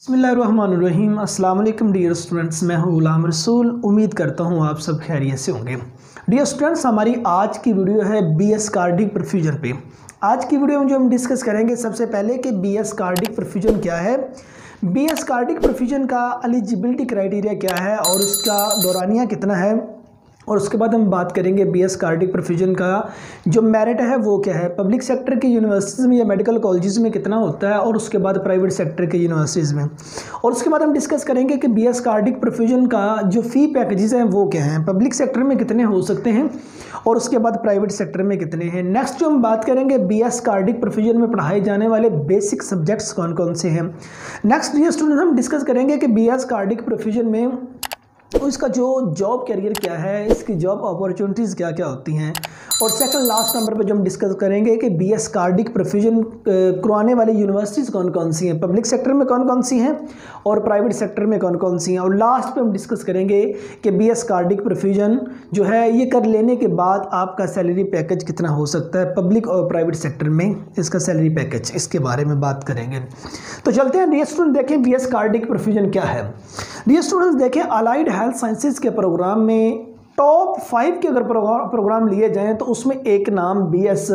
बिस्मिल्लाहिर्रहमानिर्रहीम। अस्सलाम वालेकुम डियर स्टूडेंट्स, मैं हूं गुलाम रसूल। उम्मीद करता हूं आप सब खैरियत से होंगे। डियर स्टूडेंट्स, हमारी आज की वीडियो है बीएस कार्डिक परफ्यूजन पे। आज की वीडियो में जो हम डिस्कस करेंगे सबसे पहले कि बीएस कार्डिक परफ्यूजन क्या है, बीएस कार्डिक परफ्यूजन का एलिजिबिलिटी क्राइटेरिया क्या है और उसका दौरानिया कितना है, और उसके बाद हम बात करेंगे बीएस कार्डिक परफ्यूजन का जो मेरिट है वो क्या है, पब्लिक सेक्टर के यूनिवर्सिटीज़ में या मेडिकल कॉलेजेस में कितना होता है, और उसके बाद प्राइवेट सेक्टर के यूनिवर्सिटीज़ में। और उसके बाद हम डिस्कस करेंगे कि बीएस कार्डिक परफ्यूजन का जो फ़ी पैकेजेस हैं वो क्या हैं, पब्लिक सेक्टर में कितने हो सकते हैं और उसके बाद प्राइवेट सेक्टर में कितने हैं। नेक्स्ट जो हम बात करेंगे बीएस कार्डिक परफ्यूजन में पढ़ाए जाने वाले बेसिक सब्जेक्ट्स कौन कौन से हैं। नेक्स्ट ये स्टूडेंट हम डिस्कस करेंगे कि बीएस कार्डिक परफ्यूजन में तो इसका जो जॉब कैरियर क्या है, इसकी जॉब अपॉर्चुनिटीज़ क्या क्या होती हैं। और सेकंड लास्ट नंबर पे जो हम डिस्कस करेंगे कि बीएस कार्डिक परफ्यूजन करवाने वाली यूनिवर्सिटीज़ कौन कौन सी हैं, पब्लिक सेक्टर में कौन कौन सी हैं और प्राइवेट सेक्टर में कौन कौन सी हैं। और लास्ट पे हम डिस्कस करेंगे कि बीएस कार्डिक परफ्यूजन जो है ये कर लेने के बाद आपका सैलरी पैकेज कितना हो सकता है, पब्लिक और प्राइवेट सेक्टर में इसका सैलरी पैकेज, इसके बारे में बात करेंगे। तो चलते हैं डियर स्टूडेंट, देखें बीएस कार्डिक परफ्यूजन क्या है। डियर स्टूडेंट्स देखें, अलाइड हेल्थ साइंसेज के प्रोग्राम में टॉप 5 के अगर प्रोग्राम लिए जाएं तो उसमें एक नाम बीएस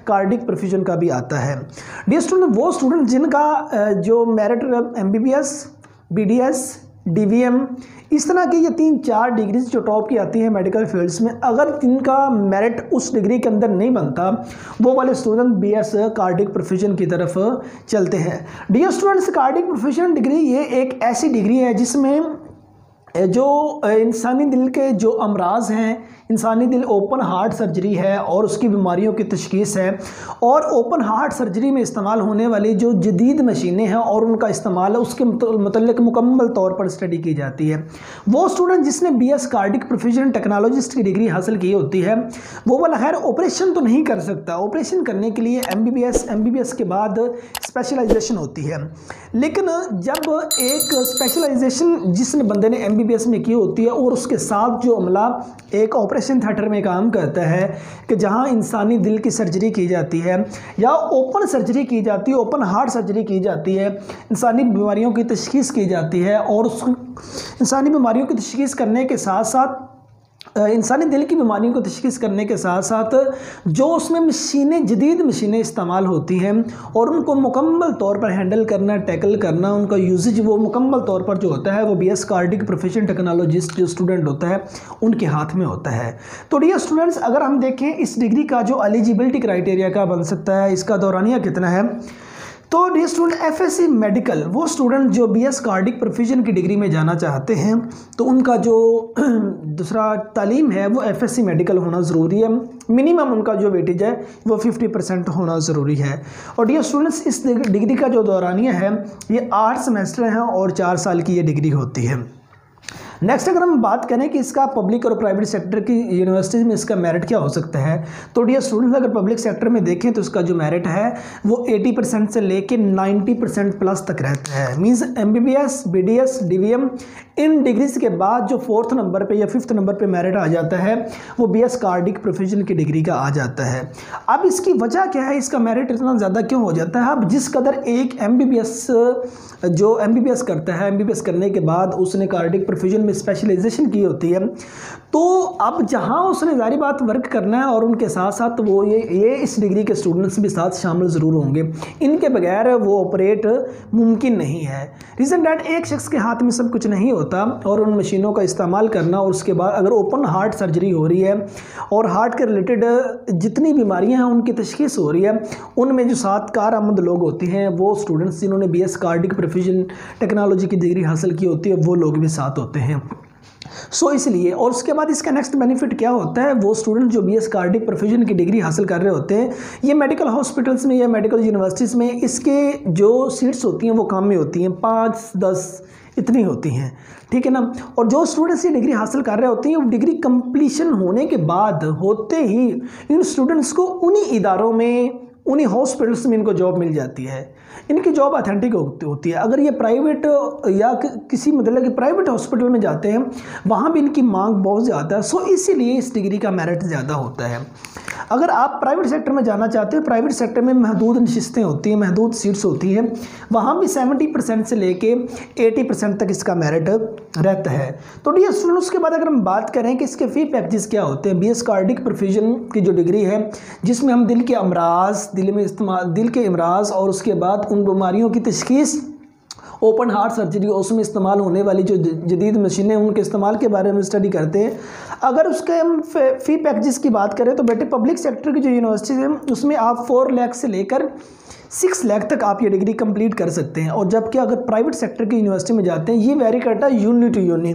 कार्डिक परफ्यूजन का भी आता है। डियर स्टूडेंट, वो स्टूडेंट जिनका जो मेरिट एमबीबीएस, बीडीएस, डीवीएम, इस तरह की ये 3-4 डिग्रीज जो टॉप की आती हैं मेडिकल फील्ड्स में, अगर इनका मेरिट उस डिग्री के अंदर नहीं बनता, वो वाले स्टूडेंट बीएस कार्डिक परफ्यूजन की तरफ चलते हैं। Dear students, cardiac perfusion degree ये एक ऐसी डिग्री है जिसमें जो इंसानी दिल के जो अमराज हैं, इंसानी दिल ओपन हार्ट सर्जरी है और उसकी बीमारियों की तशख़ीस है, और ओपन हार्ट सर्जरी में इस्तेमाल होने वाली जो जदीद मशीनें हैं और उनका इस्तेमाल उसके मतलब मुकम्मल तौर पर स्टडी की जाती है। वो स्टूडेंट जिसने बीएस कार्डिक परफ्यूजन टेक्नोलॉजिस्ट की डिग्री हासिल की होती है वो वाला खैर ऑपरेशन तो नहीं कर सकता। ऑपरेशन करने के लिए एमबीबीएस के बाद स्पेशलाइजेशन होती है, लेकिन जब एक स्पेशलाइजेशन जिसने बंदे ने एमबीबीएस में की होती है और उसके साथ जो अमला एक ऑपरेशन थिएटर में काम करता है कि जहां इंसानी दिल की सर्जरी की जाती है या ओपन सर्जरी की जाती है, ओपन हार्ट सर्जरी की जाती है, इंसानी बीमारियों की तशख़ीस की जाती है, और उस इंसानी बीमारियों की तशख़ीस करने के साथ साथ इंसानी दिल की बीमारियों को तशख़ीस करने के साथ साथ जो उसमें मशीनें, जदीद मशीनें इस्तेमाल होती हैं और उनको मुकम्मल तौर पर हैंडल करना, टैकल करना, उनका यूजेज वो मुकम्मल तौर पर जो होता है वो बीएस कार्डिक परफ्यूजन टेक्नोलॉजिस्ट जो स्टूडेंट होता है उनके हाथ में होता है। तो डियर स्टूडेंट्स, अगर हम देखें इस डिग्री का जो एलिजिबिलिटी क्राइटेरिया का बन सकता है, इसका दौरानिया कितना है, तो डियर स्टूडेंट एफएससी मेडिकल, वो स्टूडेंट जो बीएस कार्डिक परफ्यूजन की डिग्री में जाना चाहते हैं तो उनका जो दूसरा तालीम है वो एफएससी मेडिकल होना ज़रूरी है। मिनिमम उनका जो वेटेज है वो 50% होना ज़रूरी है। और डियर स्टूडेंट्स, इस डिग्री का जो दौरानिया है ये 8 सेमेस्टर हैं और 4 साल की ये डिग्री होती है। नेक्स्ट अगर हम बात करें कि इसका पब्लिक और प्राइवेट सेक्टर की यूनिवर्सिटीज़ में इसका मेरिट क्या हो सकता है, तो डियर स्टूडेंट्स अगर पब्लिक सेक्टर में देखें तो इसका जो मेरिट है वो 80% से लेके 90% प्लस तक रहता है। मींस एमबीबीएस, बीडीएस, डीवीएम, इन डिग्रीज के बाद जो 4th नंबर पे या 5th नंबर पे मेरिट आ जाता है वो बीएस कार्डिक परफ्यूजन की डिग्री का आ जाता है। अब इसकी वजह क्या है, इसका मेरिट इतना ज़्यादा क्यों हो जाता है। अब जिस कदर एक एमबीबीएस जो एमबीबीएस करता है, एमबीबीएस करने के बाद उसने कार्डिक परफ्यूजन में स्पेशलाइजेशन की होती है, तो अब जहां उसने जारी बात वर्क करना है और उनके साथ साथ वो ये इस डिग्री के स्टूडेंट्स भी साथ शामिल ज़रूर होंगे, इनके बगैर वो ऑपरेट मुमकिन नहीं है। रीज़न डैट एक शख्स के हाथ में सब कुछ नहीं होता और उन मशीनों का इस्तेमाल करना, और उसके बाद अगर ओपन हार्ट सर्जरी हो रही है और हार्ट के रिलेटेड जितनी बीमारियां हैं उनकी तशख़ीस हो रही है, उनमें जो 7 कारआमद लोग होते हैं वो स्टूडेंट्स जिन्होंने बीएस कार्डिक परफ्यूजन टेक्नोलॉजी की डिग्री हासिल की होती है वो लोग भी साथ होते हैं। सो इसलिए, और उसके बाद इसका नेक्स्ट बेनिफिट क्या होता है, वो स्टूडेंट जो बीएस कार्डिक परफ्यूजन की डिग्री हासिल कर रहे होते हैं ये मेडिकल हॉस्पिटल्स में या मेडिकल यूनिवर्सिटीज़ में इसके जो सीट्स होती हैं वो कम में होती हैं, 5-10 इतनी होती हैं, ठीक है ना। और जो स्टूडेंट्स ये डिग्री हासिल कर रहे होते हैं वो डिग्री कंप्लीशन होने के बाद होते ही इन स्टूडेंट्स को उन्हीं इदारों में, उन्हीं हॉस्पिटल्स में इनको जॉब मिल जाती है। इनकी जॉब ऑथेंटिक होती है। अगर ये प्राइवेट या किसी मतलब कि प्राइवेट हॉस्पिटल में जाते हैं वहाँ भी इनकी मांग बहुत ज़्यादा है। सो इसीलिए इस डिग्री का मेरिट ज़्यादा होता है। अगर आप प्राइवेट सेक्टर में जाना चाहते हो, प्राइवेट सेक्टर में महदूद नशिस्तें होती हैं, महदूद सीट्स होती हैं, वहाँ भी 70% से लेके 80% तक इसका मेरिट रहता है। तो डियर स्टूडेंट, उसके बाद अगर हम बात करें कि इसके फी पैकेजेस क्या होते हैं, बीएस कार्डिक परफ्यूजन की जो डिग्री है जिसमें हम दिल के अमराज, दिल के अमराज और उसके बाद उन बीमारियों की तशखीस, ओपन हार्ट सर्जरी, उसमें इस्तेमाल होने वाली जो जदीद मशीनें उनके इस्तेमाल के बारे में स्टडी करते हैं। अगर उसके हम फ़ी पैकेजेस की बात करें तो बेटे पब्लिक सेक्टर की जो यूनिवर्सिटीज़ हैं उसमें आप 4 लाख से लेकर 6 लाख तक आप ये डिग्री कंप्लीट कर सकते हैं। और जबकि अगर प्राइवेट सेक्टर की यूनिवर्सिटी में जाते हैं, ये वेरी करता है यूनि टू यूनि,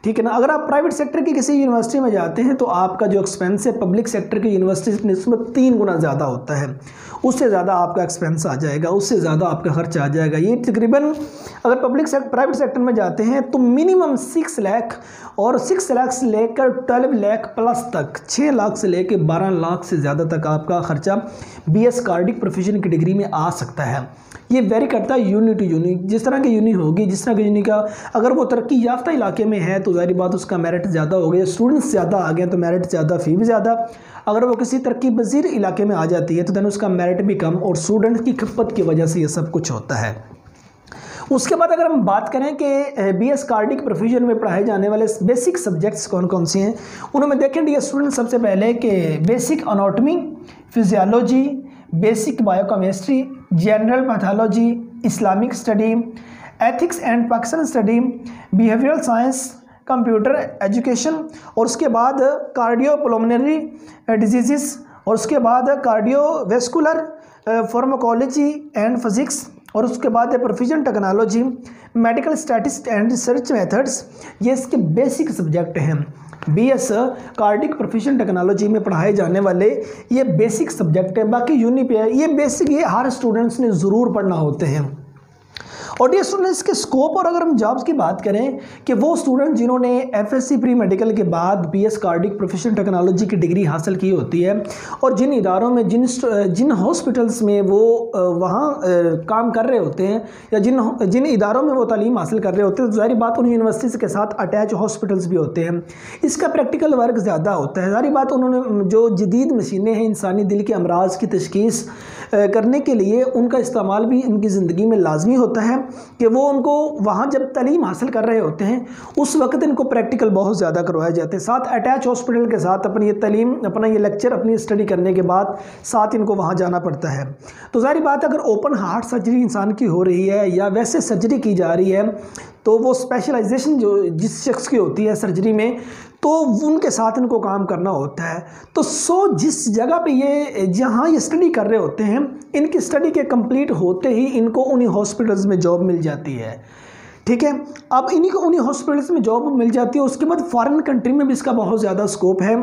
ठीक है ना। अगर आप प्राइवेट सेक्टर की किसी यूनिवर्सिटी में जाते हैं तो आपका जो एक्सपेंस है पब्लिक सेक्टर की यूनिवर्सिटी से निस्बत 3 गुना ज़्यादा होता है, उससे ज़्यादा आपका एक्सपेंस आ जाएगा, उससे ज़्यादा आपका खर्च आ जाएगा। ये तकरीबन अगर प्राइवेट सेक्टर में जाते हैं तो मिनिमम 6 लाख और 6 लाख से लेकर 12 लाख प्लस तक, 6 लाख से लेकर 12 लाख से ज़्यादा तक आपका खर्चा बीएस कार्डिक प्रोफेशन की डिग्री में आ सकता है। ये वेरी करता है यूनि टू यूनि, जिस तरह की यूनि होगी, जिस तरह की यूनि का अगर वो तरक्की याफ्ता इलाके में है तो ज़ाहिर बात उसका मेरिट ज़्यादा हो गया, स्टूडेंट्स ज़्यादा आ गए तो मेरिट ज़्यादा, फ़ी भी ज़्यादा। अगर वो किसी तरक्की पज़ीर इलाके में आ जाती है तो दैन उसका मेरिट भी कम, और स्टूडेंट की खपत की वजह से ये सब कुछ होता है। उसके बाद अगर हम बात करें कि बीएस कार्डिक प्रोफेशन में पढ़ाए जाने वाले बेसिक सब्जेक्ट्स कौन कौन से हैं, उनमें देखें डियर स्टूडेंट, सबसे पहले कि basic anatomy, physiology, basic biochemistry, general pathology, Islamic study, ethics and Pakistan study, behavioural science, computer education, और उसके बाद कार्डियोपुल्मोनरी डिजीज़, और उसके बाद कार्डियोवेस्कुलर, फार्माकोलॉजी एंड फिजिक्स, और उसके बाद है perfusion technology, medical statistics and research methods. ये इसके बेसिक सब्जेक्ट हैं। बीएस कार्डिक प्रोफेशन टेक्नोलॉजी में पढ़ाए जाने वाले ये बेसिक सब्जेक्ट है। बाकी यूनि पे है, ये बेसिक ये हर स्टूडेंट्स ने ज़रूर पढ़ना होते हैं। और ये स्टूडेंट्स के स्कोप, और अगर हम जॉब्स की बात करें कि वो स्टूडेंट जिन्होंने एफएससी प्री मेडिकल के बाद बीएस कार्डिक प्रोफेशन टेक्नोलॉजी की डिग्री हासिल की होती है और जिन इदारों में जिन हॉस्पिटल्स में वो वहाँ काम कर रहे होते हैं या जिन इदारों में वो तालीम हासिल कर रहे होते हैं, तो ज़ाहिर बात उन यूनिवर्सिटीज़ के साथ अटैच हॉस्पिटल्स भी होते हैं। इसका प्रैक्टिकल वर्क ज़्यादा होता है। ज़ाहिर बात उन्होंने जो जदीद मशीनें हैं इंसानी दिल के अमराज की तशखीस करने के लिए उनका इस्तेमाल भी इनकी ज़िंदगी में लाजमी होता है कि वो उनको वहाँ जब तालीम हासिल कर रहे होते हैं उस वक्त इनको प्रैक्टिकल बहुत ज़्यादा करवाए जाते हैं। साथ अटैच हॉस्पिटल के साथ अपनी ये तालीम, अपना ये लेक्चर, अपनी स्टडी करने के बाद साथ इनको वहाँ जाना पड़ता है। तो ज़ाहिर बात अगर ओपन हार्ट सर्जरी इंसान की हो रही है या वैसे सर्जरी की जा रही है तो वो स्पेशलाइजेशन जो जिस शख्स की होती है सर्जरी में, तो उनके साथ इनको काम करना होता है। तो जिस जगह पे ये जहाँ ये स्टडी कर रहे होते हैं, इनकी स्टडी के कंप्लीट होते ही इनको उन्हीं हॉस्पिटल्स में जॉब मिल जाती है। ठीक है, अब इन्हीं को उन्हीं हॉस्पिटल्स में जॉब मिल जाती है। उसके बाद फॉरेन कंट्री में भी इसका बहुत ज़्यादा स्कोप है।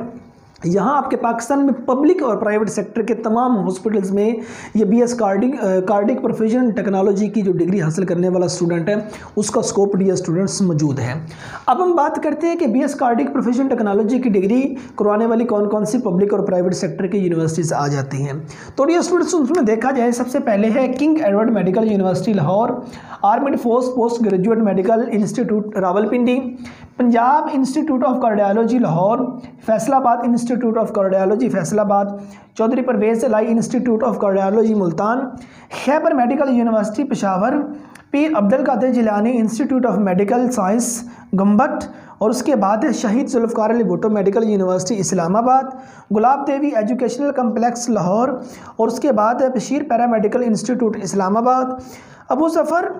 यहाँ आपके पाकिस्तान में पब्लिक और प्राइवेट सेक्टर के तमाम हॉस्पिटल्स में ये बीएस कार्डिक प्रोफेशन टेक्नोलॉजी की जो डिग्री हासिल करने वाला स्टूडेंट है उसका स्कोप डियर स्टूडेंट्स मौजूद है। अब हम बात करते हैं कि बीएस कार्डिक प्रोफेशन टेक्नोलॉजी की डिग्री करवाने वाली कौन कौन सी पब्लिक और प्राइवेट सेक्टर की यूनिवर्सिटीज़ आ जाती हैं। तो डियर स्टूडेंट्स, उसमें देखा जाए सबसे पहले है King Edward medical university Lahore, armed force post graduate medical institute Rawalpindi, Punjab institute of cardiology Lahore, Faisalabad institute of cardiology Faisalabad, Chaudhry Parvez Elahi institute of cardiology Multan, Khyber medical university Peshawar, Pir Abdul Qadir Jilani institute of medical science Gambat, और उसके बाद है Shaheed Zulfikar Ali Bhutto medical university Islamabad, Gulab Devi educational complex Lahore, और उसके बाद है Bashir para medical institute Islamabad, Abu Zafar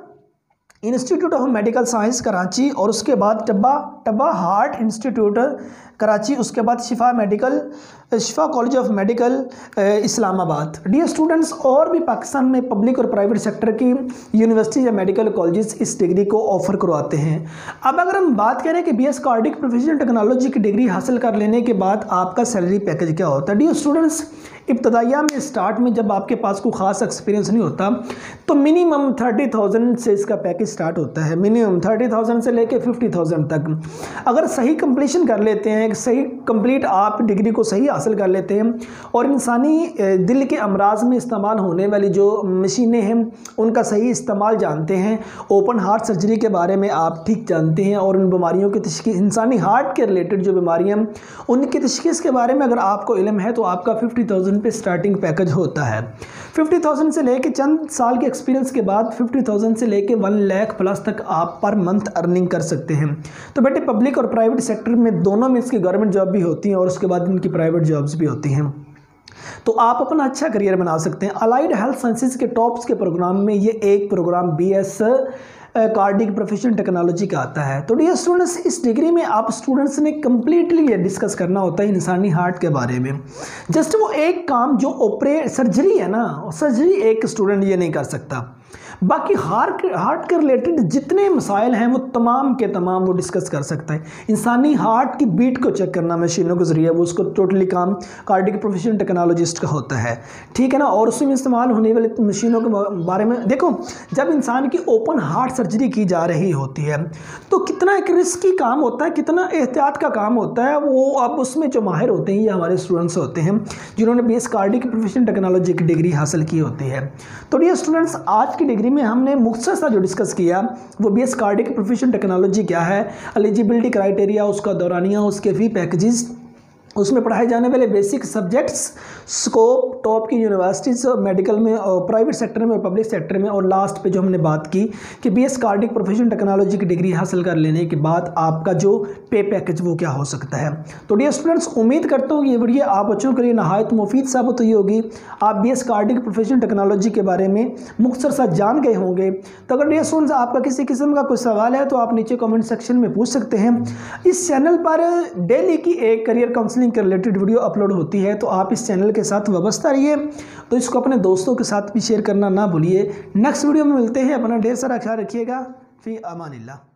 institute of medical science Karachi, और उसके बाद टब्बा हार्ट इंस्टीट्यूट कराची, उसके बाद Shifa college of medical Islamabad. Dear students, और भी पाकिस्तान में पब्लिक और प्राइवेट सेक्टर की यूनिवर्सिटी या मेडिकल कॉलेजेस इस डिग्री को ऑफर करवाते हैं। अब अगर हम बात करें कि बीएस कार्डिक प्रोफेशनल टेक्नोलॉजी की डिग्री हासिल कर लेने के बाद आपका सैलरी पैकेज क्या होता है। डियर स्टूडेंट्स, इब्तदाइया में स्टार्ट में जब आपके पास कोई ख़ास एक्सपीरियंस नहीं होता तो मिनिमम 30,000 से इसका पैकेज स्टार्ट होता है। मिनिमम 30,000 से लेके 50,000 तक। अगर सही कंप्लीशन कर लेते हैं, एक सही कंप्लीट आप डिग्री को सही हासिल कर लेते हैं और इंसानी दिल के अमराज में इस्तेमाल होने वाली जो मशीनें हैं उनका सही इस्तेमाल जानते हैं, ओपन हार्ट सर्जरी के बारे में आप ठीक जानते हैं और उन बीमारियों की तशख़ीस, इंसानी हार्ट के रिलेटेड जो बीमारियाँ उनकी तशख़ीस के बारे में अगर आपको इल्म है तो आपका 50,000 पे स्टार्टिंग पैकेज होता है। 50,000 से लेके चंद साल के एक्सपीरियंस के बाद 50,000 से लेके 1 लाख प्लस तक आप पर मंथ अर्निंग कर सकते हैं। तो बेटे पब्लिक और प्राइवेट सेक्टर में दोनों में इसकी गवर्नमेंट जॉब भी होती हैं और उसके बाद इनकी प्राइवेट जॉब्स भी होती हैं, तो आप अपना अच्छा करियर बना सकते हैं। अलाइड हेल्थ साइंसेज के टॉप्स के प्रोग्राम में ये एक program BS cardiac professional technology का आता है। तो डियर स्टूडेंट्स, इस डिग्री में आप स्टूडेंट्स ने कम्प्लीटली ये डिस्कस करना होता है इंसानी हार्ट के बारे में। जस्ट वो एक काम जो सर्जरी है ना, सर्जरी एक स्टूडेंट ये नहीं कर सकता, बाकी हार्ट के रिलेटेड जितने मसाइल हैं वो तमाम के तमाम वो डिस्कस कर सकता है। इंसानी हार्ट की बीट को चेक करना मशीनों के ज़रिए, वो उसको टोटली काम कार्डिक प्रोफेशनल टेक्नोलॉजिस्ट का होता है, ठीक है ना। और उसमें इस्तेमाल होने वाली मशीनों के बारे में देखो, जब इंसान की ओपन हार्ट सर्जरी की जा रही होती है तो कितना एक रिस्की काम होता है, कितना एहतियात का काम होता है, वो अब उसमें जो माहिर होते हैं ये हमारे स्टूडेंट्स होते हैं जिन्होंने BS कार्डिक प्रोफेशनल टेक्नोलॉजी की डिग्री हासिल की होती है। तो डियर स्टूडेंट्स, आज की डिग्री में हमने मुख्तसर सा जो डिस्कस किया वो BS कार्डिक प्रोफेशनल टेक्नोलॉजी क्या है, एलिजिबिलिटी क्राइटेरिया, उसका दौरानिया, उसके फी पैकेजेस, उसमें पढ़ाए जाने वाले बेसिक सब्जेक्ट्स, स्कोप, टॉप की यूनिवर्सिटीज़ मेडिकल में और प्राइवेट सेक्टर में और पब्लिक सेक्टर में, और लास्ट पे जो हमने बात की कि BS कार्डिक प्रोफेशनल टेक्नोलॉजी की डिग्री हासिल कर लेने के बाद आपका जो पे पैकेज वो क्या हो सकता है। तो डियर स्टूडेंट्स, उम्मीद करता हूँ ये वीडियो आप बच्चों के लिए नहायत मुफीद साबित हुई होगी। आप BS कार्डिक प्रोफेशनल टेक्नोलॉजी के बारे में मुख्तसर सा जान गए होंगे। तो अगर डियर स्टूडेंट्स आपका किसी किस्म का कोई सवाल है तो आप नीचे कमेंट सेक्शन में पूछ सकते हैं। इस चैनल पर डेली की एक करियर काउंसलिंग के रिलेटेड वीडियो अपलोड होती है, तो आप इस चैनल के साथ वाबस्ता रहिए। तो इसको अपने दोस्तों के साथ भी शेयर करना ना भूलिए। नेक्स्ट वीडियो में मिलते हैं, अपना ढेर सारा ख्याल रखिएगा। फी अमानिल्लाह।